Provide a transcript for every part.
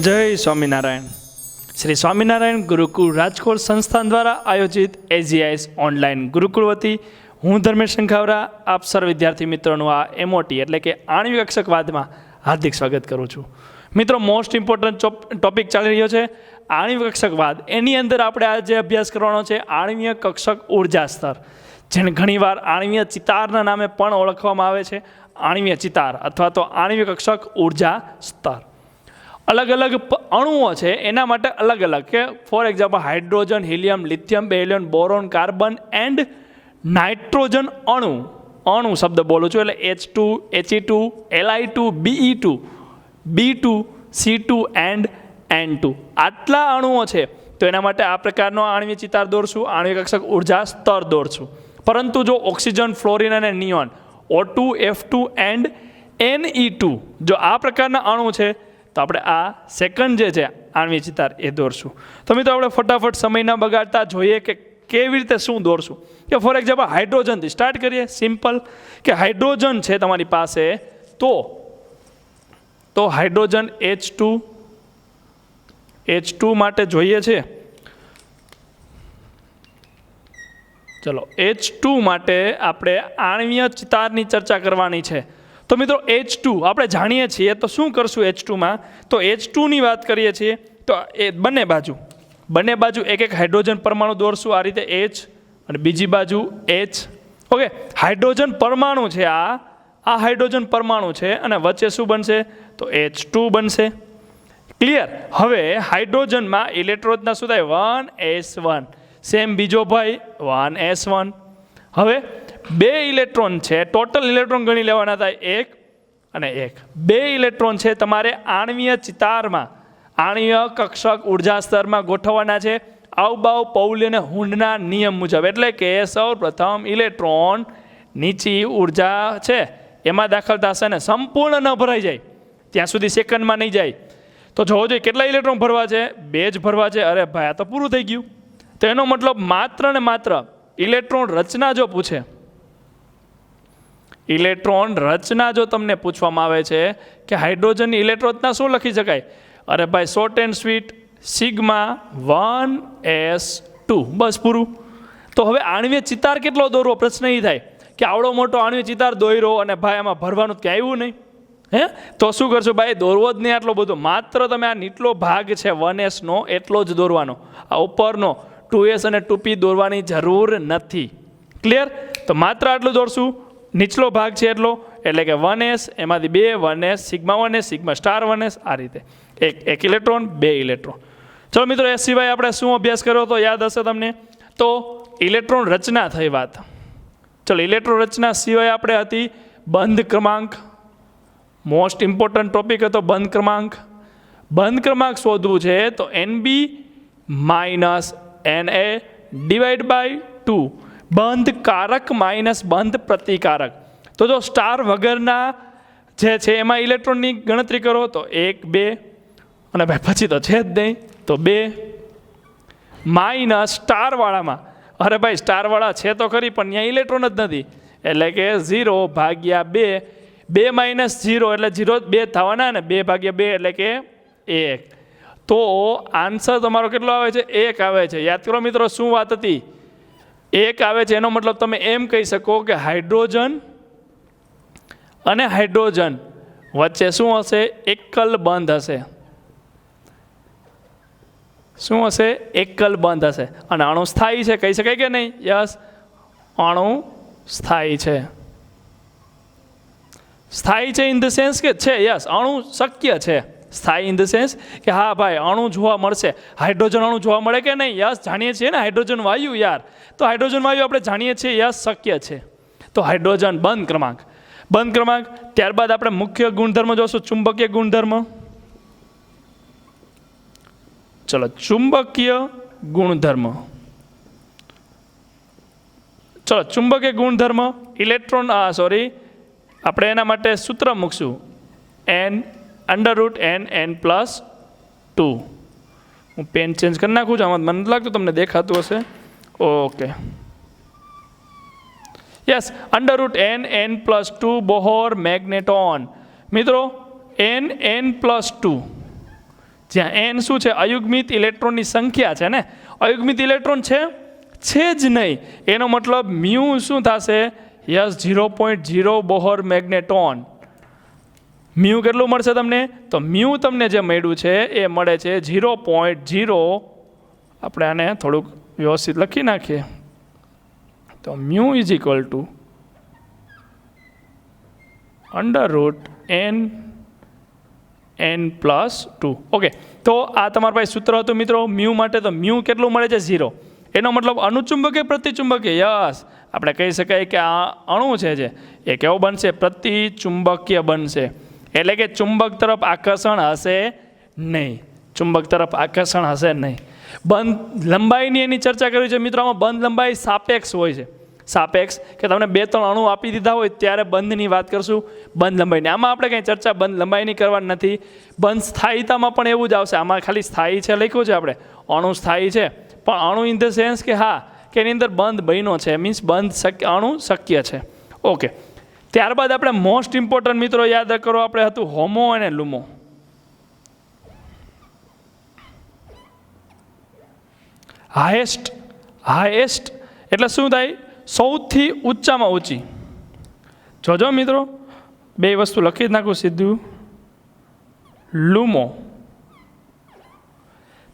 જય સ્વામિનારાયણ. શ્રી સ્વામિનારાયણ ગુરુકુળ રાજકોટ સંસ્થાન દ્વારા આયોજિત AGIS ઓનલાઈન ગુરુકુળ વતી હું ધર્મેશ શંખાવરા આપ સર્વ વિદ્યાર્થી મિત્રોનું આ MOT એટલે કે આણ્વિક કક્ષકવાદમાં હાર્દિક સ્વાગત કરું છું. મિત્રો, મોસ્ટ ઇમ્પોર્ટન્ટ ટોપિક ચાલી રહ્યો છે આણ્વિક કક્ષકવાદ. એની અંદર આપણે આજે અભ્યાસ કરવાનો છે આણ્વીય કક્ષક ઉર્જા સ્તર, જેને ઘણીવાર આણ્વીય ચિતારના નામે પણ ઓળખવામાં આવે છે. આણ્વીય ચિતાર અથવા તો આણ્વીય કક્ષક ઉર્જા સ્તર. અલગ અલગ અણુઓ છે એના માટે અલગ અલગ, કે for example hydrogen, helium, lithium, barium, boron, carbon and nitrogen અણુ શબ્દ બોલું છું એટલે H2, He2, Li2, Be2, B2, C2 and N2 આટલા અણુઓ છે. તો એના માટે આ પ્રકારનો આણ્વીય ચિતાર દોરશું, આણ્વીય કક્ષક ઉર્જા સ્તર દોરશું. પરંતુ જો ઓક્સિજન, ફ્લોરિન અને neon, O2, F2 and Ne2 જો આ પ્રકારના અણુ છે તો આપણે આ સેકન્ડ જે છે આણ્વીય ચિતાર એ દોરશું. તો મિત્રો, આપણે ફટાફટ સમય ન બગાડતા જોઈએ કે કેવી રીતે શું દોરશું. કે ફોર એક્ઝામ્પલ હાઇડ્રોજનથી સ્ટાર્ટ કરીએ. સિમ્પલ કે હાઇડ્રોજન છે તમારી પાસે, તો હાઇડ્રોજન H2 માટે જોઈએ છે. ચલો, H2 માટે આપણે આણ્વીય ચિતારની ચર્ચા કરવાની છે. તો મિત્રો, H2 આપણે જાણીએ છીએ, તો શું કરશું H2માં? તો H2ની વાત કરીએ છીએ તો એ બંને બાજુ એક એક હાઇડ્રોજન પરમાણુ દોરશું આ રીતે H અને બીજી બાજુ H. ઓકે, હાઇડ્રોજન પરમાણુ છે, આ હાઇડ્રોજન પરમાણુ છે અને વચ્ચે શું બનશે? તો H2 બનશે. ક્લિયર? હવે હાઇડ્રોજનમાં ઇલેક્ટ્રોનના શું થાય? 1s1. સેમ બીજો ભાઈ 1s1. હવે 2 ઇલેક્ટ્રોન છે, ટોટલ ઇલેક્ટ્રોન ગણી લેવાના થાય 1 અને 1. 2 ઇલેક્ટ્રોન છે તમારે આણ્વીય ચિતારમાં, આણ્વીય કક્ષક ઉર્જા સ્તરમાં ગોઠવવાના છે આઉબાઉ પૌલી અને હુન્ડના નિયમ મુજબ. એટલે કે સૌ પ્રથમ ઇલેક્ટ્રોન નીચી ઉર્જા છે એમાં દાખલ થશે ને સંપૂર્ણ ન ભરાઈ જાય ત્યાં સુધી સેકન્ડમાં નહીં જાય. તો જોવો જોઈએ કેટલા ઇલેક્ટ્રોન ભરવા છે? 2 જ ભરવા છે. અરે ભાઈ, આ તો પૂરું થઈ ગયું. તો એનો મતલબ માત્ર ને માત્ર ઇલેક્ટ્રોન રચના જો પૂછે, ઇલેક્ટ્રોન રચના જો તમને પૂછવામાં આવે છે કે હાઇડ્રોજનની ઇલેક્ટ્રોનના શું લખી શકાય? અરે ભાઈ, short and sweet sigma 1s2, બસ પૂરું. તો હવે આણ્વીય ચિતાર કેટલો દોરવો? પ્રશ્ન એ થાય કે આવડો મોટો આણ્વીય ચિતાર દોર્યો અને ભાઈ આમાં ભરવાનું ક્યાં આવ્યું નહીં. તો શું કરશો ભાઈ? દોરવો જ નહીં આટલો બધો. માત્ર તમે આ નીચલો ભાગ છે 1sનો એટલો જ દોરવાનો. આ ઉપરનો 2s અને 2p દોરવાની જરૂર નથી. ક્લિયર? તો માત્ર આટલું દોરશું, નીચલો ભાગ છે એટલો, એટલે કે 1s, એમાંથી 2 1s, sigma 1s, sigma star 1s, આ રીતે એક ઇલેક્ટ્રોન 2 ઇલેક્ટ્રોન. ચલો મિત્રો, એ સિવાય આપણે શું અભ્યાસ કર્યો તો યાદ હશે તમને? તો ઇલેક્ટ્રોન રચના થઈ વાત. ચલો, ઇલેક્ટ્રોન રચના સિવાય આપણે હતી બંધ ક્રમાંક. મોસ્ટ ઇમ્પોર્ટન્ટ ટોપિક હતો બંધ ક્રમાંક. બંધ ક્રમાંક શોધવું છે તો NB - Na ડિવાઈડ બાય 2. બંધ કારક માઇનસ બંધ પ્રતિકારક. તો જો સ્ટાર વગરના જે છે એમાં ઇલેક્ટ્રોનની ગણતરી કરો તો 1 2 અને ભાઈ પછી તો છે જ નહીં, તો 2 માઇનસ સ્ટારવાળામાં, અરે ભાઈ સ્ટારવાળા છે તો ખરી પણ ત્યાં ઇલેક્ટ્રોન જ નથી, એટલે કે 0 ભાગ્યા 2. 2 માઇનસ 0 એટલે 0 2 થવાના ને 2 ભાગ્યા 2 એટલે કે 1. તો આન્સર તમારો કેટલો આવે છે? 1 આવે છે. યાદ કરો મિત્રો, શું વાત હતી? 1 આવે છે. એનો મતલબ તમે એમ કહી શકો કે હાઇડ્રોજન અને હાઇડ્રોજન વચ્ચે શું હશે? એકલ બંધ હશે. શું હશે? એકલ બંધ હશે. અને અણુ સ્થાયી છે, કહી શકાય કે નહીં? યસ, અણુ સ્થાયી છે. સ્થાયી છે ઇન ધ સેન્સ કે છે, યસ, અણુ શક્ય છે. સ્થાયી ઇન ધ સેન્સ કે હા ભાઈ, અણુ જોવા મળશે. હાઇડ્રોજન અણુ જોવા મળે કે નહીં? યસ, જાણીએ છીએ ને હાઇડ્રોજન વાયુ. યાર, તો હાઇડ્રોજન વાયુ આપણે જાણીએ છીએ, યસ, શક્ય છે. તો હાઇડ્રોજન બંધ ક્રમાંક. ત્યારબાદ આપણે મુખ્ય ગુણધર્મ જોશું, ચુંબકીય ગુણધર્મ. ચલો, ચુંબકીય ગુણધર્મ. ચલો, ચુંબકીય ગુણધર્મ ઇલેક્ટ્રોન આપણે એના માટે સૂત્ર મૂકશું n√n+2. હું પેન ચેન્જ કરી નાખું છું. આમાં મને લાગતું તમને દેખાતું હશે. Okay, yes, √n+2 બોહોર મેગ્નેટોન. મિત્રો, n+2 જ્યાં એન શું છે? અયુગ્મિત ઇલેક્ટ્રોનની સંખ્યા છે ને. અયુગ્મિત ઇલેક્ટ્રોન છે જ નહીં. એનો મતલબ મ્યુ શું થશે? Yes, 0.0 Bohr મેગ્નેટોન. મ્યુ કેટલું મળશે તમને? તો મ્યુ તમને જે મળ્યું છે એ મળે છે 0.0. આપણે આને થોડુંક વ્યવસ્થિત લખી નાખીએ. તો mu is equal to √n+2. Okay, તો આ તમારા પાસે સૂત્ર હતું મિત્રો મ્યુ માટે. તો મ્યુ કેટલું મળે છે? 0. એનો મતલબ અનુચુંબકીય પ્રતિચુંબકીય? યસ, આપણે કહી શકાય કે આ અણુ છે જે એ કેવો બનશે? પ્રતિચુંબકીય બનશે. એટલે કે ચુંબક તરફ આકર્ષણ હશે નહીં. ચુંબક તરફ આકર્ષણ હશે નહીં. બંધ લંબાઈની એની ચર્ચા કરી છે મિત્રો. આમાં બંધ લંબાઈ સાપેક્ષ હોય છે. સાપેક્ષ કે તમને 2-3 અણુ આપી દીધા હોય ત્યારે બંધની વાત કરશું, બંધ લંબાઈની. આમાં આપણે કંઈ ચર્ચા બંધ લંબાઈની કરવાની નથી. બંધ સ્થાયીતામાં પણ એવું જ આવશે. આમાં ખાલી સ્થાયી છે લખ્યું છે આપણે, અણુ સ્થાયી છે. પણ અણુ ઇન ધ સેન્સ કે હા, કે એની અંદર બંધ બન્યો છે, મીન્સ બંધ અણુ શક્ય છે. ઓકે, ત્યારબાદ આપણે મોસ્ટ ઇમ્પોર્ટન્ટ મિત્રો યાદ કરો, આપણે હતું હોમો અને લુમો. હાયેસ્ટ એટલે શું થાય? સૌથી ઊંચામાં ઊંચી. જોજો મિત્રો, 2 વસ્તુ લખી જ નાખું સીધું. લુમો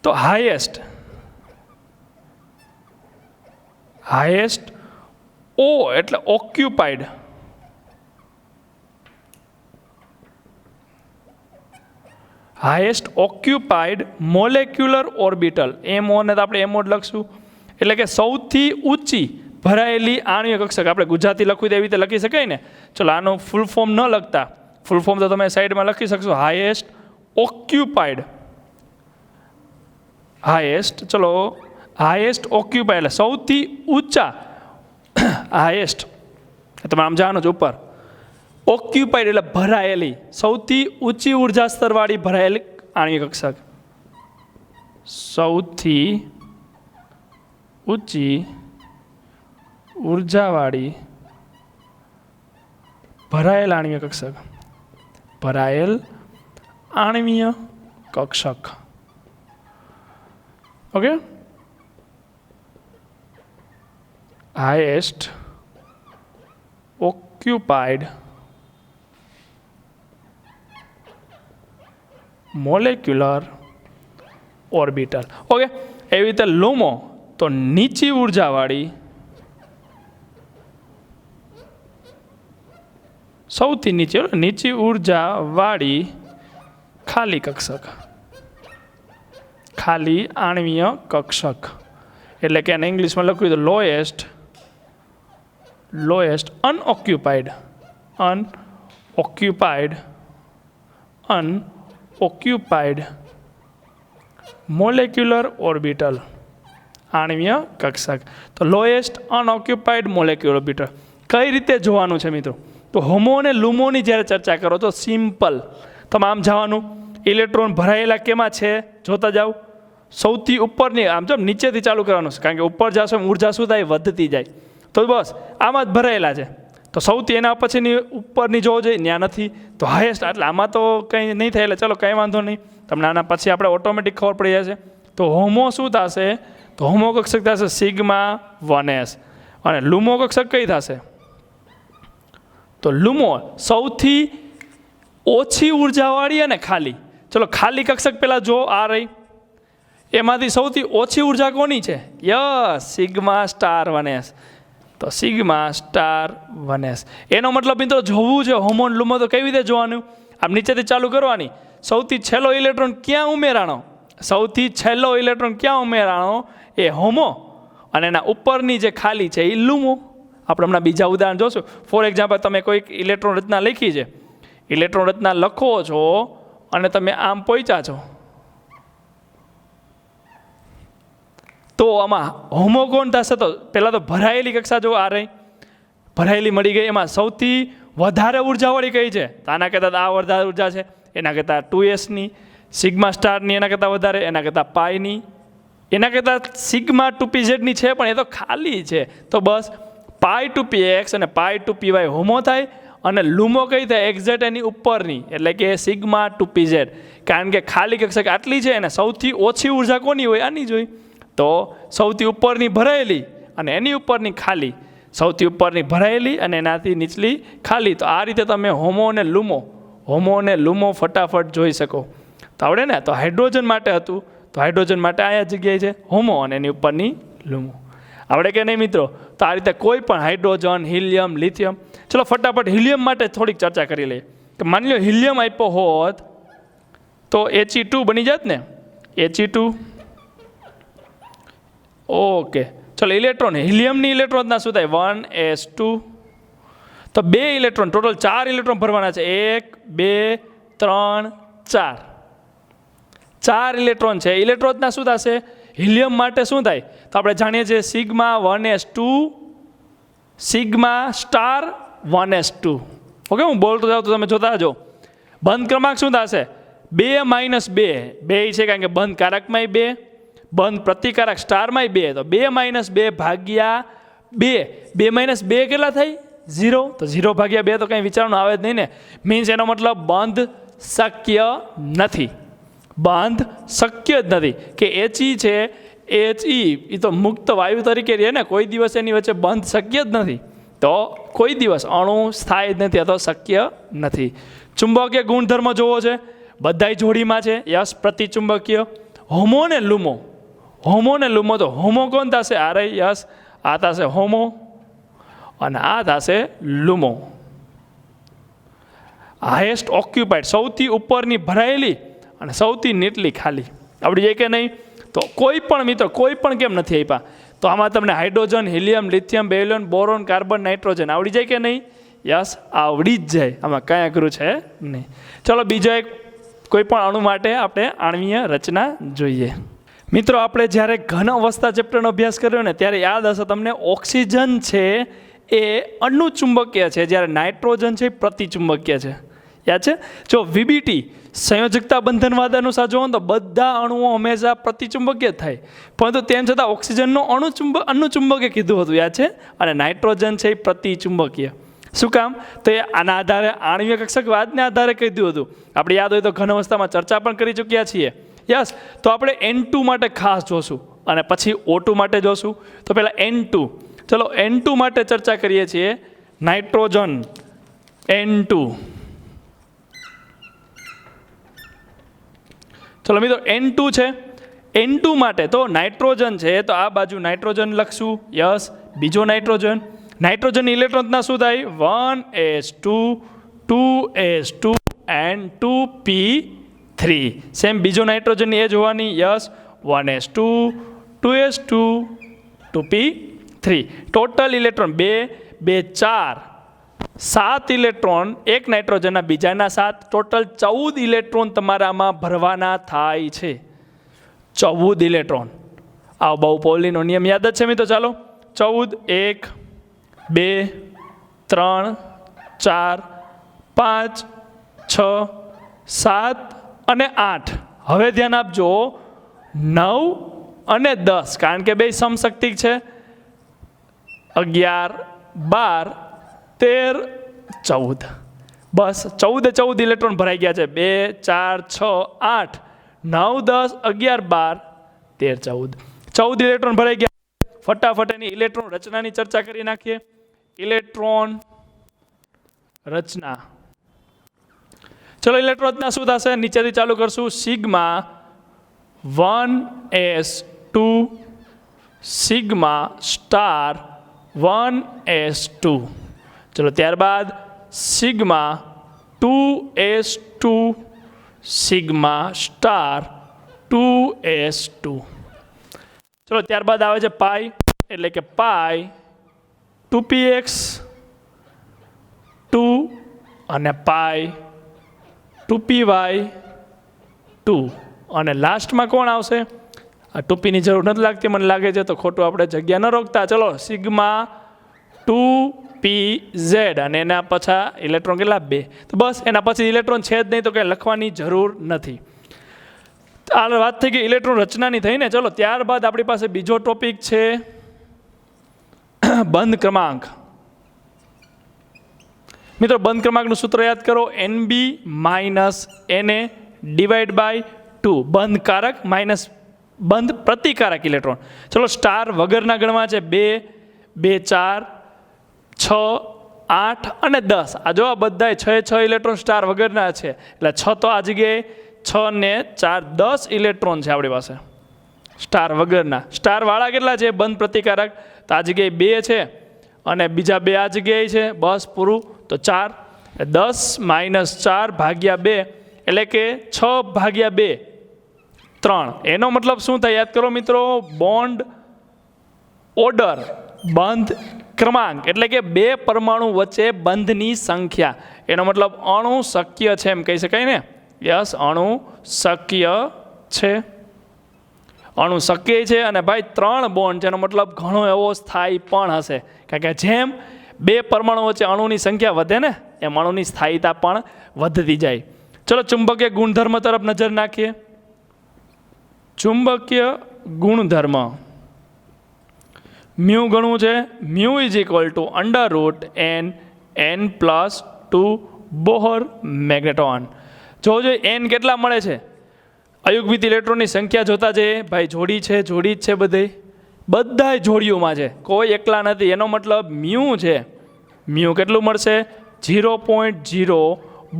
તો હાયેસ્ટ. ઓ એટલે occupied. Highest occupied molecular orbital. MO ને તો આપણે એમઓ જ લખશું. એટલે કે સૌથી ઊંચી ભરાયેલી આણ્વીય કક્ષક. આપણે ગુજરાતી લખવું તો એવી રીતે લખી શકાય ને. ચલો, આનું ફૂલ ફોર્મ ન લખતા, ફૂલ ફોર્મ તો તમે સાઈડમાં લખી શકશો. Highest occupied. હાયેસ્ટ ઓક્યુપાઈડ એટલે સૌથી ઊંચા. હાયેસ્ટ તમે આમ જાણો છો ઉપર. ઓક્યુપાઈડ એટલે ભરાયેલી, સૌથી ઊંચી ઉર્જા સ્તરવાળી ભરાયેલી આણ્વીય કક્ષક. સૌથી ઊંચી ઉર્જાવાળી ભરાયેલ આણ્વીય કક્ષક. ભરાયેલ આણ્વીય કક્ષક. Okay, highest occupied molecular orbital. Okay, એવી રીતે લુમો તો નીચી ઉર્જાવાળી, સૌથી નીચી ઉર્જાવાળી ખાલી કક્ષક. ખાલી આણ્વીય કક્ષક એટલે કે એને ઇંગ્લિશમાં લખ્યું તો લોએસ્ટ અનઓક્યુપાઈડ મોલેક્યુલર ઓર્બિટલ આણ્વીય કક્ષક. તો લોએસ્ટ અનઓક્યુપાઈડ મોલેક્યુલર ઓર્બિટલ કઈ રીતે જોવાનું છે મિત્રો? તો હોમો અને લુમોની જ્યારે ચર્ચા કરો તો સિમ્પલ, તમે આમ જવાનું, ઇલેક્ટ્રોન ભરાયેલા કેમાં છે જોતા જાઓ. સૌથી ઉપરની, આમ જો નીચેથી ચાલુ કરવાનું છે, કારણ કે ઉપર જશો ઉર્જા શું થાય? વધતી જાય. તો બસ આમાં જ ભરાયેલા છે. તો સૌથી એના પછીની ઉપરની જોવો જોઈએ, ત્યાં નથી. તો હાયેસ્ટ એટલે આમાં તો કંઈ નહીં થાય. એટલે ચલો કંઈ વાંધો નહીં, તમને આના પછી આપણે ઓટોમેટિક ખબર પડી જશે. તો હોમો શું થશે? તો હોમો કક્ષક થશે σ1s અને લુમો કક્ષક કઈ થશે? તો લુમો સૌથી ઓછી ઉર્જાવાળી અને ખાલી. ચલો ખાલી કક્ષક પહેલાં જો આ રહી, એમાંથી સૌથી ઓછી ઉર્જા કોની છે? Yes, σ*1s. તો σ*1s એનો મતલબ મિત્રો જોવું છે હોમો અને લુમો તો કેવી રીતે જોવાનું? આમ નીચેથી ચાલુ કરવાની. સૌથી છેલ્લો ઇલેક્ટ્રોન ક્યાં ઉમેરાણો? સૌથી છેલ્લો ઇલેક્ટ્રોન ક્યાં ઉમેરાણો? એ હોમો, અને એના ઉપરની જે ખાલી છે એ લુમો. આપણે હમણાં બીજા ઉદાહરણ જોશું. ફોર એક્ઝામ્પલ, તમે કોઈક ઇલેક્ટ્રોન રચના લખી છે, ઇલેક્ટ્રોન રચના લખો છો અને તમે આમ પહોંચ્યા છો, તો આમાં હોમો કોણ થશે? તો પહેલાં તો ભરાયેલી કક્ષા જો આ રહી, ભરાયેલી મળી ગઈ. એમાં સૌથી વધારે ઉર્જાવાળી કઈ છે? તો આના કરતાં આ વધારે ઉર્જા છે, એના કરતાં 2sની, σ*ની એના કરતાં વધારે, એના કરતાં પાઈની, એના કરતાં σ2pzની છે, પણ એ તો ખાલી છે. તો બસ π2px અને π2py હોમો થાય અને લુમો કઈ થાય એક્ઝેક્ટ એની ઉપરની, એટલે કે સિગ્મા 2pz, કારણ કે ખાલી કક્ષક આટલી છે અને સૌથી ઓછી ઉર્જા કોની હોય? આની જ હોય. તો સૌથી ઉપરની ભરાયેલી અને એની ઉપરની ખાલી, સૌથી ઉપરની ભરાયેલી અને એનાથી નીચલી ખાલી. તો આ રીતે તમે હોમો અને લુમો ફટાફટ જોઈ શકો. તો આવડે ને? તો હાઇડ્રોજન માટે હતું, તો હાઇડ્રોજન માટે આ જગ્યાએ છે હોમો અને એની ઉપરની લુમો. આવડે કે નહીં મિત્રો? તો આ રીતે કોઈ પણ હાઇડ્રોજન, હિલિયમ, લિથિયમ. ચલો ફટાફટ હિલિયમ માટે થોડીક ચર્ચા કરી લઈએ. કે માની લો હિલિયમ આપ્યો હોત તો He2 બની જાત ને, He2. ઓકે, ચલો ઇલેક્ટ્રોન, હિલિયમની ઇલેક્ટ્રોનના શું થાય? 1s2. તો 2 ઇલેક્ટ્રોન, ટોટલ 4 ઇલેક્ટ્રોન ભરવાના છે. 1 2 3 4, 4 ઇલેક્ટ્રોન છે. ઇલેક્ટ્રોનના શું થશે? હિલિયમ માટે શું થાય? તો આપણે જાણીએ છીએ sigma 1s2 sigma star 1s2. Okay, હું બોલતો જાઉં તો તમે જોતા જો. બંધ ક્રમાંક શું થશે? 2 - 2, 2 છે કારણ કે બંધ કારકમાંય 2, બંધ પ્રતિકારક સ્ટારમાંય 2. તો 2 - 2 ભાગ્યા 2, 2 - 2 કેટલા થાય? 0. તો 0 ભાગ્યા 2 તો કંઈ વિચારવાનું આવે જ નહીં ને. મીન્સ એનો મતલબ બંધ શક્ય નથી, બંધ શક્ય જ નથી. કે He છે, He એ તો મુક્ત વાયુ તરીકે રહે ને, કોઈ દિવસ એની વચ્ચે બંધ શક્ય જ નથી. તો કોઈ દિવસ અણુ સ્થાયી જ નથી, અથવા શક્ય નથી. ચુંબકીય ગુણધર્મ જોવો છે, બધાય જોડીમાં છે. યસ, પ્રતિચુંબકીય. હોમો ને લુમો, હોમો ને લુમો. તો હોમો કોણ થશે? આરે. યસ, આ થશે હોમો અને આ થશે લુમો. હાઈએસ્ટ ઓક્યુપાઈડ, સૌથી ઉપરની ભરાયેલી અને સૌથી નીચલી ખાલી. આવડી જાય કે નહીં? તો કોઈ પણ મિત્રો, કોઈ પણ કેમ નથી આપ્યા? તો આમાં તમને hydrogen, helium, lithium, beryllium, boron, carbon, nitrogen આવડી જાય કે નહીં? યસ, આવડી જ જાય. આમાં કાંઈ અઘરું છે નહીં. ચલો બીજો એક કોઈ પણ અણુ માટે આપણે આણ્વીય રચના જોઈએ. મિત્રો આપણે જ્યારે ઘન અવસ્થા ચેપ્ટરનો અભ્યાસ કર્યો ને ત્યારે યાદ હશે તમને, ઓક્સિજન છે એ અણુચુંબકીય છે, જ્યારે નાઇટ્રોજન છે એ પ્રતિચુંબકીય છે. યાદ છે? જો VBT સંયોજકતા બંધનવાદ અનુસાર જોવો તો બધા અણુઓ હંમેશા પ્રતિચુંબકીય થાય, પરંતુ તેમ છતાં ઓક્સિજનનો અણુચુંબકે કીધું હતું. યાદ છે? અને નાઇટ્રોજન છે એ પ્રતિચુંબકીય. શું કામ? તો એ આના આધારે આણ્વીય કક્ષકવાદને આધારે કીધું હતું. આપણે યાદ હોય તો ઘન અવસ્થામાં ચર્ચા પણ કરી ચૂક્યા છીએ. યસ, તો આપણે N2 માટે ખાસ જોશું અને પછી O2 માટે જોશું. તો પહેલાં N2, ચલો N2 માટે ચર્ચા કરીએ છીએ. Nitrogen N2. ચલો મિત્રો N2 છે. N2 માટે તો નાઇટ્રોજન છે, તો આ બાજુ નાઇટ્રોજન લખશું. યસ, બીજો નાઇટ્રોજન. નાઇટ્રોજન ઇલેક્ટ્રોનના શું થાય? 1s2 2s2 and 2p3. Same બીજો નાઇટ્રોજનની એ જોવાની. Yes, 1s2 2s2 2p3. Total electron 2 2 4, 7 electron એક નાઇટ્રોજનના બીજાના 7, ટોટલ 14 ઇલેક્ટ્રોન તમારામાં ભરવાના થાય છે. 14 ઇલેક્ટ્રોન. આ બહુ પોલીનો નિયમ યાદ જ છે મિત્રો. ચાલો 14, 1 2 3 4 5 6 7 અને 8. હવે ધ્યાન આપજો, 9 અને 10, કારણ કે બે સમશક્તિક છે. 11 12 13 14. બસ 14 ઇલેક્ટ્રોન ભરાઈ ગયા છે. 2 4 6 8 9 10 11 12 13 14 ઇલેક્ટ્રોન ભરાઈ ગયા. ફટાફટ એની ઇલેક્ટ્રોન રચનાની ચર્ચા કરી નાખીએ. ઇલેક્ટ્રોન રચના. ચલો ઇલેક્ટ્રોન રચના શું થશે? નીચેથી ચાલુ કરશું. Sigma 1s2 sigma star 1s2. ચલો ત્યારબાદ sigma 2s2 sigma star 2s2. ચલો ત્યારબાદ આવે છે પાઈ, એટલે કે પાઈ 2px 2 અને પાઈ 2py 2. અને લાસ્ટમાં કોણ આવશે? આ 2pની જરૂર નથી લાગતી મને લાગે છે, તો ખોટું આપણે જગ્યા ન રોકતા. ચલો સિગ્મા 2pz અને એના પાછા ઇલેક્ટ્રોન કેટલા? 2. તો બસ એના પછી ઇલેક્ટ્રોન છે જ નહીં, તો કંઈ લખવાની જરૂર નથી. આ વાત થઈ ગઈ ઇલેક્ટ્રોન રચનાની થઈ ને. ચલો ત્યારબાદ આપણી પાસે બીજો ટોપિક છે બંધ ક્રમાંક. મિત્રો બંધ ક્રમાંકનું સૂત્ર યાદ કરો, NB minus NA divide by 2, બંધ કારક માઇનસ બંધ પ્રતિકારક ઇલેક્ટ્રોન. ચલો સ્ટાર વગરના ગણવા છે 2, 2, 4, 6, 8 અને 10. આ જો આ બધાય 6 ઇલેક્ટ્રોન સ્ટાર વગરના છે, એટલે 6 તો આ જગ્યાએ 6 ને 4 10 ઇલેક્ટ્રોન છે આપણી પાસે સ્ટાર વગરના. સ્ટાર વાળા કેટલા છે બંધ પ્રતિકારક? તો આ જગ્યાએ 2 છે અને બીજા 2 આ જગ્યાએ છે, બસ પૂરું. તો 4, 10 માઇનસ 4 ભાગ્યા 2 એટલે કે 6 ભાગ્યા 2 3. એનો મતલબ શું થાય યાદ કરો મિત્રો, બોન્ડ ઓર્ડર, બંધ ક્રમાંક એટલે કે 2 પરમાણુ વચ્ચે બંધની સંખ્યા. એનો મતલબ અણુ શક્ય છે એમ કહી શકાય ને. યસ, અણુ શક્ય છે, અણુ શક્ય છે. અને ભાઈ 3 બોન્ડ છે, એનો મતલબ ઘણો એવો સ્થાયી પણ હશે, કારણ કે જેમ 2 પરમાણુ વચ્ચે અણુની સંખ્યા વધે ને એમ અણુની સ્થાયીતા પણ વધતી જાય. ચલો ચુંબકીય ગુણધર્મ તરફ નજર નાખીએ. ચુંબકીય ગુણધર્મ મ્યુ ગણવું છે. Mu is equal to √n+2 Bohr magneton. જોજો n કેટલા મળે છે, અયુગ્મિત ઇલેક્ટ્રોનની સંખ્યા જોતા જઈએ. ભાઈ જોડી છે, જોડી જ છે, બધાય જોડીઓમાં છે, કોઈ એકલા નથી. એનો મતલબ મ્યુ છે, મ્યુ કેટલું મળશે 0.0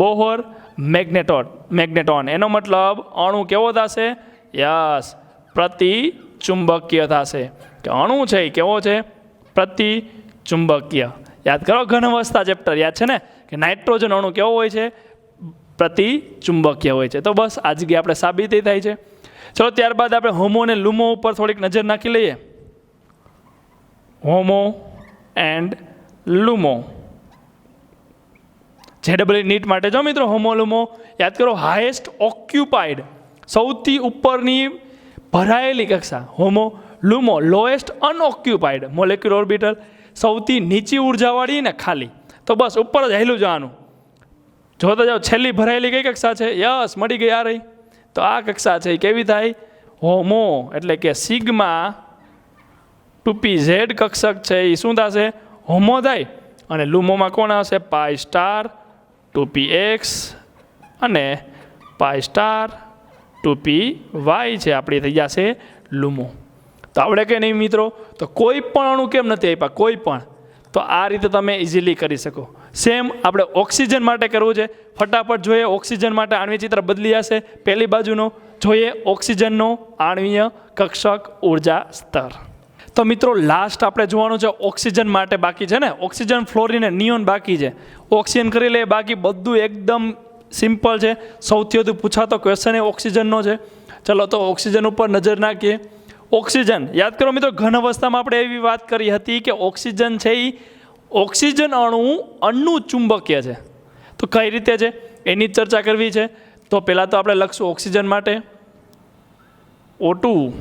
બોહર મેગ્નેટોન. એનો મતલબ અણુ કેવો થશે? યસ, પ્રતિ ચુંબકીય થશે. કે અણુ છે એ કેવો છે? પ્રતિ ચુંબકીય. યાદ કરો ઘન અવસ્થા ચેપ્ટર યાદ છે ને, કે નાઇટ્રોજન અણુ કેવો હોય છે? પ્રતિ ચુંબકીય હોય છે. તો બસ આ જગ્યાએ આપણે સાબિતી થાય છે. ચલો ત્યારબાદ આપણે હોમો અને લુમો ઉપર થોડીક નજર નાખી લઈએ. હોમો એન્ડ લુમો, JEE નીટ માટે જો મિત્રો હોમો લુમો યાદ કરો. હાઈએસ્ટ ઓક્યુપાઈડ, સૌથી ઉપરની ભરાયેલી કક્ષા. હોમો લુમો લોએસ્ટ અનઓક્યુપાઈડ મોલેક્યુલર ઓર્બિટલ, સૌથી નીચી ઉર્જાવાળી ને ખાલી. તો બસ ઉપર જ હેલું જવાનું. જોતા જાઓ છેલ્લી ભરાયેલી કઈ કક્ષા છે? યસ, મળી ગઈ આ રહી. તો આ કક્ષા છે એ કેવી થાય? હોમો, એટલે કે સિગ્મા 2pz કક્ષક છે એ શું થશે? હોમો થાય. અને લુમોમાં કોણ આવશે? પાઈ સ્ટાર 2px અને પાઈ સ્ટાર 2py છે, આપણી થઈ જશે લુમો. તો આવડે કે નહીં મિત્રો? તો કોઈ પણ અણુ કેમ નથી આપ્યા? કોઈ પણ. તો આ રીતે તમે ઇઝીલી કરી શકો. સેમ આપણે ઓક્સિજન માટે કરવું છે. ફટાફટ જોઈએ ઓક્સિજન માટે આણ્વીય ચિત્ર બદલી જશે. પહેલી બાજુનો જોઈએ ઓક્સિજનનો આણ્વીય કક્ષક ઉર્જા સ્તર. તો મિત્રો લાસ્ટ આપણે જોવાનું છે ઓક્સિજન માટે બાકી છે ને, ઓક્સિજન, ફ્લોરિન, નિયોન બાકી છે. ઓક્સિજન કરી લે, બાકી બધું એકદમ સિમ્પલ છે. સૌથી વધુ પૂછાતો ક્વેશ્ચન એ ઓક્સિજનનો છે. ચલો તો ઓક્સિજન ઉપર નજર નાખીએ. ઓક્સિજન યાદ કરો મિત્રો, ઘન અવસ્થામાં આપણે એવી વાત કરી હતી કે ઓક્સિજન છે એ ઓક્સિજન અણુ ચુંબકીય છે. તો કઈ રીતે છે એની જ ચર્ચા કરવી છે. તો પહેલાં તો આપણે લખશું ઓક્સિજન માટે O2.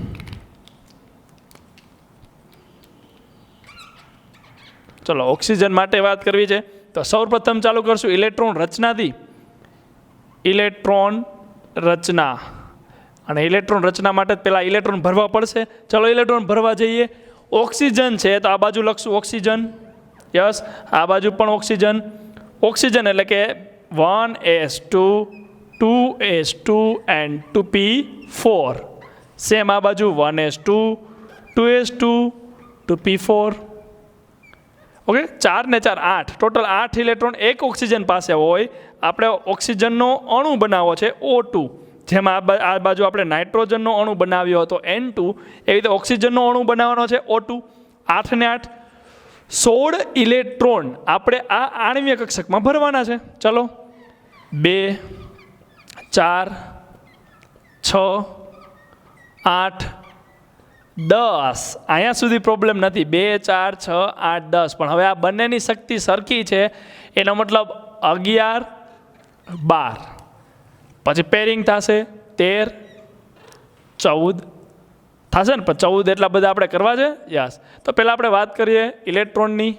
ચલો ઓક્સિજન માટે વાત કરવી છે. તો સૌપ્રથમ ચાલુ કરશું ઇલેક્ટ્રોન રચનાથી. ઇલેક્ટ્રોન રચના, અને ઇલેક્ટ્રોન રચના માટે પહેલાં ઇલેક્ટ્રોન ભરવા પડશે. ચલો ઇલેક્ટ્રોન ભરવા જઈએ. ઓક્સિજન છે તો આ બાજુ લખશું ઓક્સિજન. યસ, આ બાજુ પણ ઓક્સિજન. ઓક્સિજન એટલે કે 1s2 2s2 and 2p4. Same આ બાજુ 1s2 2s2 2p4. ઓકે, 4 ને 4 8, ટોટલ 8 ઇલેક્ટ્રોન એક ઓક્સિજન પાસે હોય. આપણે ઓક્સિજનનો અણુ બનાવવો છે O2. જેમાં આ બાજુ આપણે નાઇટ્રોજનનો અણુ બનાવ્યો હતો N2, એવી રીતે ઓક્સિજનનો અણુ બનાવવાનો છે O2. 8 ને 8 16 ઇલેક્ટ્રોન આપણે આ આણ્વીય કક્ષકમાં ભરવાના છે. ચલો 2 4 6 8 10. અહીંયા સુધી પ્રોબ્લેમ નથી. 2 4 6 8 10. પણ હવે આ બંનેની શક્તિ સરખી છે, એનો મતલબ 11 12. પછી પેરિંગ થશે 13 14 થશે ને. પણ 14 એટલા બધા આપણે કરવા છે. યસ. તો પહેલાં આપણે વાત કરીએ ઇલેક્ટ્રોનની.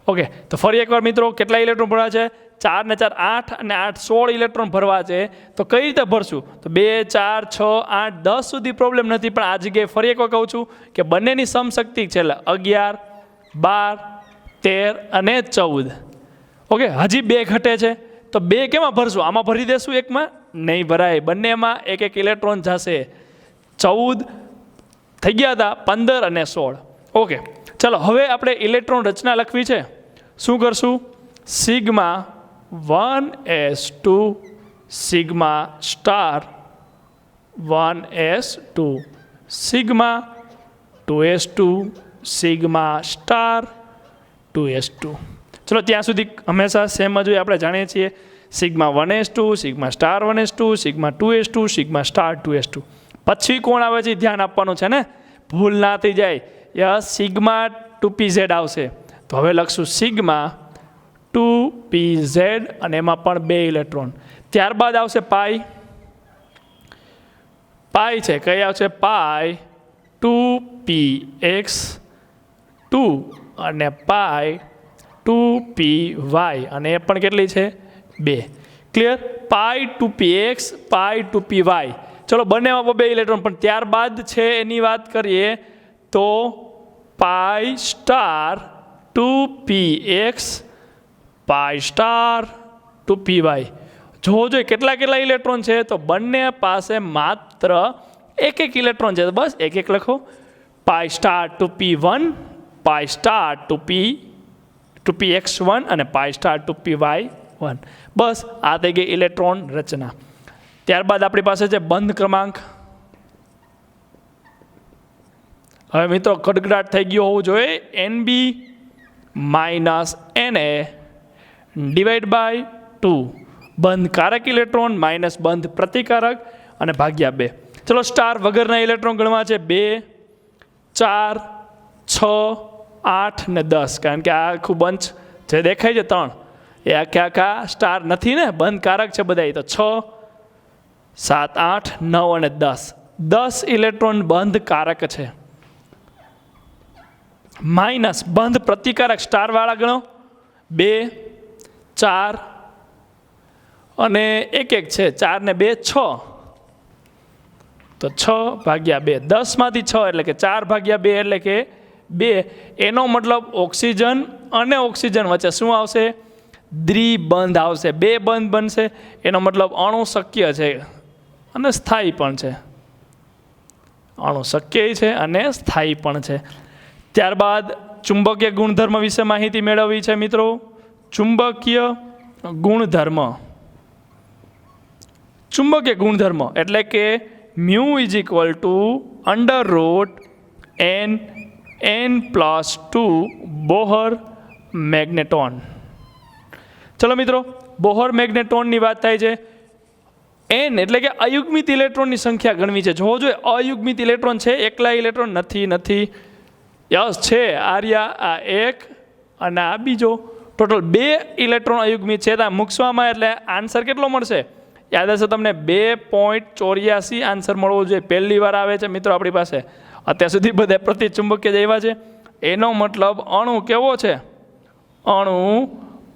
ઓકે, તો ફરી એકવાર મિત્રો કેટલા ઇલેક્ટ્રોન ભરવા છે? 4 ને 4 8 અને 8 16 ઇલેક્ટ્રોન ભરવા છે. તો કઈ રીતે ભરશું? તો 2 4 6 8 10 સુધી પ્રોબ્લેમ નથી. પણ આ જગ્યાએ ફરી એકવાર કહું છું કે બંનેની સમશક્તિ છે, એટલે 11 12 13 અને 14. ઓકે, હજી 2 ઘટે છે તો 2 કેમાં ભરશું? આમાં ભરી દેશું, એકમાં નહીં ભરાય, બંનેમાં એક એક ઇલેક્ટ્રોન જશે. 14 થઈ ગયા હતા, 15 અને 16. ઓકે, ચાલો હવે આપણે ઇલેક્ટ્રોન રચના લખવી છે. શું કરશું? Sigma 1s2 sigma star 1s2 sigma 2s2 sigma star 2s2. ચલો ત્યાં સુધી હંમેશા સેમ જ હોય, આપણે જાણીએ છીએ sigma 1s2 sigma star 1s2 sigma 2s2 sigma star 2s2. પછી કોણ આવે છે ધ્યાન આપવાનું છે ને, ભૂલ ના થઈ જાય. યસ, સિગ્મા 2pz આવશે. તો હવે લખશું સિગ્મા 2pz અને એમાં પણ 2 ઇલેક્ટ્રોન. ત્યારબાદ આવશે પાઈ. પાઈ છે કઈ આવશે? પાઈ 2px2 અને પાઈ 2py અને એ પણ કેટલી છે? 2. ક્લિયર? પાઈ 2px પાઈ 2py. ચલો બંનેમાં 2 ઇલેક્ટ્રોન, પણ ત્યારબાદ છે એની વાત કરીએ તો પાઈ સ્ટાર 2px પાઈ સ્ટાર 2py. જોવો જોઈએ કેટલા ઇલેક્ટ્રોન છે, તો બંને પાસે માત્ર એક ઇલેક્ટ્રોન છે. બસ એક લખો. પાઈ સ્ટાર 2p1 પાઈ સ્ટાર 2px1 અને પાઈ સ્ટાર 2py1. બસ આ થઈ ગઈ ઇલેક્ટ્રોન રચના. ત્યારબાદ આપણી પાસે છે બંધ ક્રમાંક. હવે મિત્રો ખડગડાટ થઈ ગયો હોવું જોઈએ. NB minus NA divide by 2. બંધ કારક ઇલેક્ટ્રોન માઇનસ બંધ પ્રતિકારક અને ભાગ્યા 2. ચલો સ્ટાર વગરના ઇલેક્ટ્રોન ગણવા છે 2, 4, 6, 8 ને 10. કારણ કે આ આખું બંચ જે દેખાય છે 3 એ આખા સ્ટાર નથી ને, બંધ કારક છે બધા. તો 6, 7, 8, 9 અને 10. 10 ઇલેક્ટ્રોન બંધ કારક છે. માઇનસ બંધ પ્રતિકારક સ્ટાર વાળા ગણો 2, 4 અને 1 છે. 4 ને 2 6. તો 6 ભાગ્યા 2. 10 માંથી 6 એટલે કે 4 ભાગ્યા 2 એટલે કે 2. એનો મતલબ ઓક્સિજન અને ઓક્સિજન વચ્ચે શું આવશે? દ્વિબંધ આવશે. 2 બંધ બનશે. એનો મતલબ અણુ શક્ય છે અને સ્થાયી પણ છે. અણુ શક્ય છે અને સ્થાયી પણ છે. ત્યારબાદ ચુંબકીય ગુણધર્મ વિશે માહિતી મેળવવી છે મિત્રો. ચુંબકીય ગુણધર્મ. ચુંબકીય ગુણધર્મ એટલે કે mu is equal to √n+2 Bohr magneton. ચલો મિત્રો, બોહર મેગ્નેટોનની વાત થાય છે. n એટલે કે અયુગ્મિત ઇલેક્ટ્રોનની સંખ્યા ગણવી છે. જોવો જોઈએ અયુગ્મિત ઇલેક્ટ્રોન છે, એકલા ઇલેક્ટ્રોન નથી. યસ છે, આર્યા આ 1 અને આ બીજો. ટોટલ 2 ઇલેક્ટ્રોન અયુગ્મિત છે. ત્યાં મૂકવામાં એટલે આન્સર કેટલો મળશે? યાદ હશે તમને 2.84 આન્સર મળવો જોઈએ. પહેલી વાર આવે છે મિત્રો આપણી પાસે. અત્યાર સુધી બધા પ્રતિચુંબકીય જ આવ્યા છે. એનો મતલબ અણુ કેવો છે? અણુ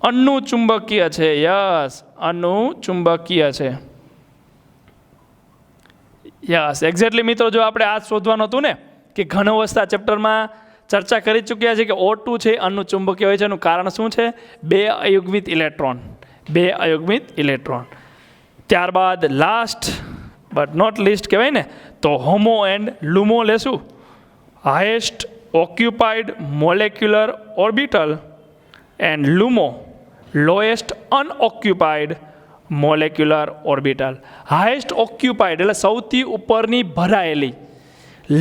અનુચુંબકીય છે. યસ, અનુચુંબકીય છે. યસ, એક્ઝેક્ટલી મિત્રો. જો આપણે આ શોધવાનું હતું ને કે ઘન અવસ્થા ચેપ્ટરમાં ચર્ચા કરી ચૂક્યા છે કે O2 છે અનુચુંબકીય હોય છે. એનું કારણ શું છે? 2 અયુગ્મિત ઇલેક્ટ્રોન. 2 અયુગ્મિત ઇલેક્ટ્રોન. ત્યારબાદ લાસ્ટ બટ નોટ લિસ્ટ કહેવાય ને, તો હોમો એન્ડ લુમો લેશું. Highest occupied molecular orbital and LUMO lowest unoccupied molecular orbital. Highest occupied એટલે સૌથી ઉપરની ભરાયેલી.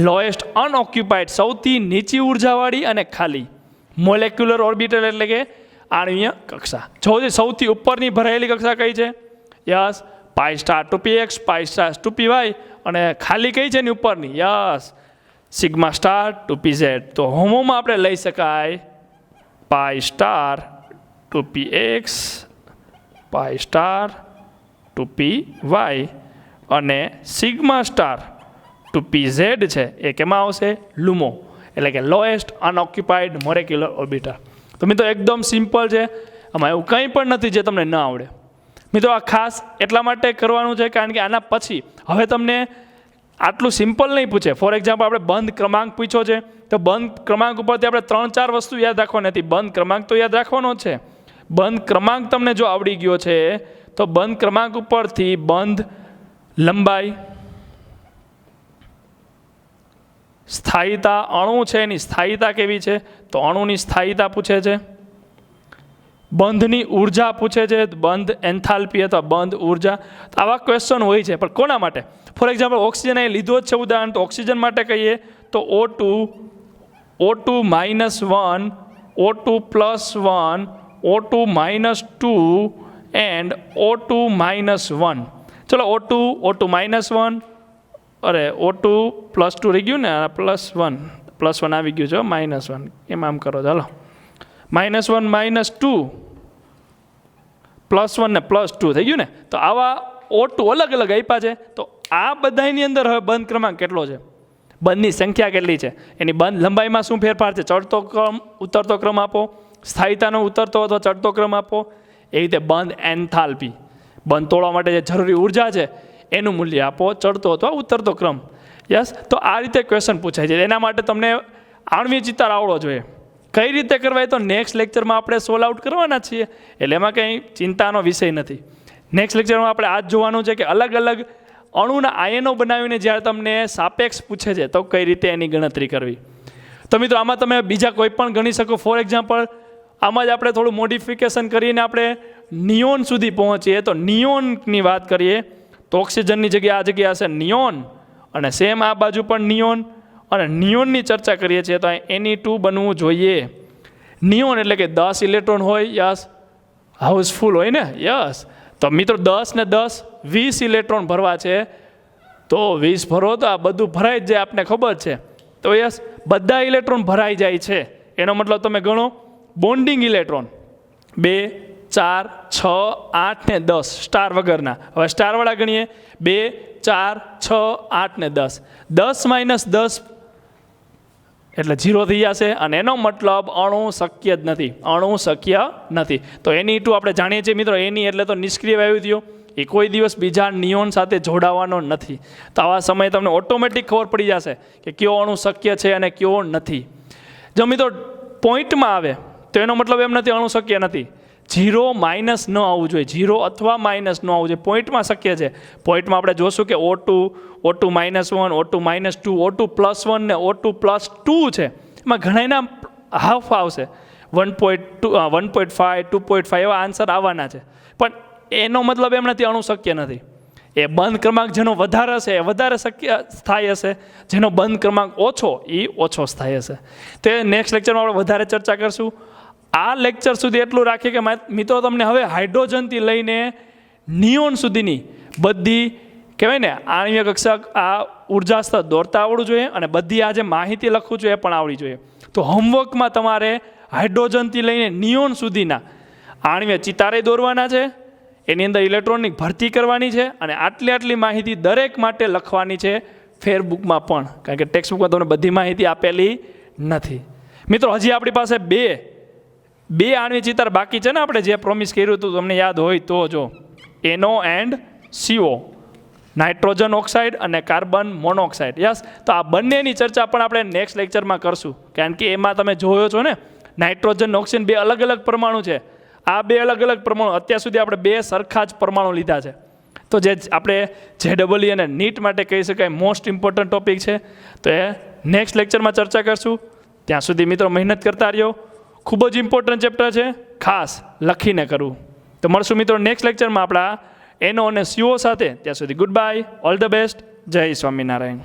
લોએસ્ટ અનઓક્યુપાઈડ સૌથી નીચી ઉર્જાવાળી અને ખાલી. મોલેક્યુલર ઓર્બિટલ એટલે કે આણ્વીય કક્ષા. જો સૌથી ઉપરની ભરાયેલી કક્ષા કઈ છે? યસ, પાઈ સ્ટાર 2px પાઈ સ્ટાર 2py. અને ખાલી કઈ છે એની ઉપરની? Yes, sigma star 2pz. તો હોમોમાં આપણે લઈ શકાય પાઈ સ્ટાર 2px પાઈ સ્ટાર 2py અને સિગ્મા સ્ટાર 2pz છે એ કેમાં આવશે? લુમો એટલે કે લોએસ્ટ અનઓક્યુપાઈડ મોલેક્યુલર ઓર્બિટલ. તો મિત્રો એકદમ સિમ્પલ છે, આમાં એવું કંઈ પણ નથી જે તમને ન આવડે. મિત્રો આ ખાસ એટલા માટે કરવાનું છે કારણ કે આના પછી હવે તમને આટલું સિમ્પલ નહીં પૂછે. ફોર એક્ઝામ્પલ આપણે બંધ ક્રમાંક પૂછ્યો છે તો બંધ ક્રમાંક ઉપરથી આપણે 3-4 વસ્તુ યાદ રાખવાની નથી. બંધ ક્રમાંક તો યાદ રાખવાનો જ છે. બંધ ક્રમાંક તમને જો આવડી ગયો છે તો બંધ ક્રમાંક ઉપરથી બંધ લંબાઈ, સ્થાયીતા, અણુ છે એની સ્થાયીતા કેવી છે તો અણુની સ્થાયીતા પૂછે છે. બંધની ઉર્જા પૂછે છે, બંધ એન્થાલ્પી અથવા બંધ ઉર્જા. આવા ક્વેશ્ચન હોય છે, પણ કોના માટે? ફોર એક્ઝામ્પલ ઓક્સિજન અહીં લીધો જ છે ઉદાહરણ, તો ઓક્સિજન માટે કહીએ તો O2, O2 -1, O2 +1, O2 -2 and O2 -1. ચલો O2 -1, અરે O2 +2 રહી ગયું ને, +1 આવી ગયું છે, -1 એમ આમ કરો. ચાલો -1 -2 +1 ને +2 થઈ ગયું ને. તો આવા O2 અલગ અલગ આપ્યા છે. તો આ બધાની અંદર હવે બંધ ક્રમાંક કેટલો છે, બંધની સંખ્યા કેટલી છે, એની બંધ લંબાઈમાં શું ફેરફાર છે, ચડતો ક્રમ ઉતરતો ક્રમ આપો, સ્થાયીતાનો ઉતરતો અથવા ચડતો ક્રમ આપો. એ રીતે બંધ એન્થાલ્પી, બંધ તોડવા માટે જે જરૂરી ઉર્જા છે એનું મૂલ્ય આપો, ચડતો અથવા ઉતરતો ક્રમ. યસ, તો આ રીતે ક્વેશ્ચન પૂછાય છે. એના માટે તમને આણ્વિક ચિત્તાર આવડવો જોઈએ. કઈ રીતે કરવા એ તો નેક્સ્ટ લેક્ચરમાં આપણે સોલ્વ આઉટ કરવાના છીએ, એટલે એમાં કંઈ ચિંતાનો વિષય નથી. નેક્સ્ટ લેક્ચરમાં આપણે આ જ જોવાનું છે કે અલગ અલગ અણુના આયનો બનાવીને જ્યારે તમને સાપેક્ષ પૂછે છે તો કઈ રીતે એની ગણતરી કરવી. તો મિત્રો આમાં તમે બીજા કોઈ પણ ગણી શકો. ફોર એક્ઝામ્પલ આમાં જ આપણે થોડું મોડિફિકેશન કરીને આપણે નિયોન સુધી પહોંચીએ. તો નિયોનની વાત કરીએ તો ઓક્સિજનની જગ્યાએ આ જગ્યા હશે નિયોન, અને સેમ આ બાજુ પણ નિયોન, અને નિયોનની ચર્ચા કરીએ છીએ તો Na2 બનવું જોઈએ. નિયોન એટલે કે 10 ઇલેક્ટ્રોન હોય. યસ, હાઉસફુલ હોય ને. યસ, તો મિત્રો 10 ને 10 20 ઇલેક્ટ્રોન ભરવા છે, તો 20 ભરો તો આ બધું ભરાઈ જ જાય, આપને ખબર છે. તો યસ, બધા ઇલેક્ટ્રોન ભરાઈ જાય છે. એનો મતલબ તમે ગણો બોન્ડિંગ ઇલેક્ટ્રોન 2, 4, 6, 8 ને 10 સ્ટાર વગરના. હવે સ્ટારવાળા ગણીએ 2, 4, 6, 8 ને 10. 10 - 10 એટલે 0 થઈ જશે, અને એનો મતલબ અણુ શક્ય જ નથી. અણુ શક્ય નથી. તો Na2 આપણે જાણીએ છીએ મિત્રો, એની એટલે તો નિષ્ક્રિય વાયુ થયો, એ કોઈ દિવસ બીજા નિયોન સાથે જોડાવાનો નથી. તો આવા સમયે તમને ઓટોમેટિક ખબર પડી જશે કે કયો અણુ શક્ય છે અને કયો નથી. જો મિત્રો પોઈન્ટમાં આવે તો એનો મતલબ એમ નથી અણુ શક્ય નથી. 0 માઇનસ ન આવવું જોઈએ, 0 અથવા માઇનસ ન આવવું જોઈએ. પોઈન્ટમાં શક્ય છે. પોઈન્ટમાં આપણે જોશું કે O2, O2 -1, O2 -2, O2 +1 ને O2 +2 છે. એમાં ઘણાના હાફ આવશે, 1.2, 1.5, 2.5 એવા આન્સર આવવાના છે. પણ એનો મતલબ એમ નથી અણુ શક્ય નથી. એ બંધ ક્રમાંક જેનો વધારે હશે એ વધારે શક્ય સ્થાયી હશે, જેનો બંધ ક્રમાંક ઓછો એ ઓછો સ્થાયી હશે. તો એ નેક્સ્ટ લેક્ચરમાં આપણે વધારે ચર્ચા કરશું. આ લેક્ચર સુધી એટલું રાખીએ કે મિત્રો તમને હવે હાઇડ્રોજનથી લઈને નિયોન સુધીની બધી કહેવાય ને આણ્વિક કક્ષક આ ઉર્જા સ્તર દોરતા આવડવું જોઈએ, અને બધી આ જે માહિતી લખું છું એ પણ આવડી જોઈએ. તો હોમવર્કમાં તમારે હાઇડ્રોજનથી લઈને નિયોન સુધીના આણ્વિક ચિતારે દોરવાના છે, એની અંદર ઇલેક્ટ્રોનની ભરતી કરવાની છે, અને આટલી માહિતી દરેક માટે લખવાની છે ફેરબુકમાં પણ, કારણ કે ટેક્સ્ટ બુકમાં તમને બધી માહિતી આપેલી નથી. મિત્રો હજી આપણી પાસે બે આણ્વિક ચિતાર બાકી છે ને, આપણે જે પ્રોમિસ કર્યું હતું તમને યાદ હોય તો, જો NO and CO, nitrogen oxide અને કાર્બન મોનોક્સાઇડ. યસ, તો આ બંનેની ચર્ચા પણ આપણે નેક્સ્ટ લેક્ચરમાં કરશું, કારણ કે એમાં તમે જોયો છો ને નાઇટ્રોજન ઓક્સિજન 2 અલગ અલગ પરમાણુ છે. આ 2 અલગ અલગ પરમાણુ, અત્યાર સુધી આપણે 2 સરખા જ પરમાણુ લીધા છે. તો જે આપણે JEE અને NEET માટે કહી શકાય મોસ્ટ ઇમ્પોર્ટન્ટ ટોપિક છે. તો એ નેક્સ્ટ લેક્ચરમાં ચર્ચા કરશું. ત્યાં સુધી મિત્રો મહેનત કરતા રહ્યો. ખૂબ જ ઇમ્પોર્ટન્ટ ચેપ્ટર છે, ખાસ લખીને કરવું. તો મળશું મિત્રો નેક્સ્ટ લેક્ચરમાં આપણા NO અને CO સાથે. ત્યાં સુધી good bye, all the best, જય સ્વામિનારાયણ.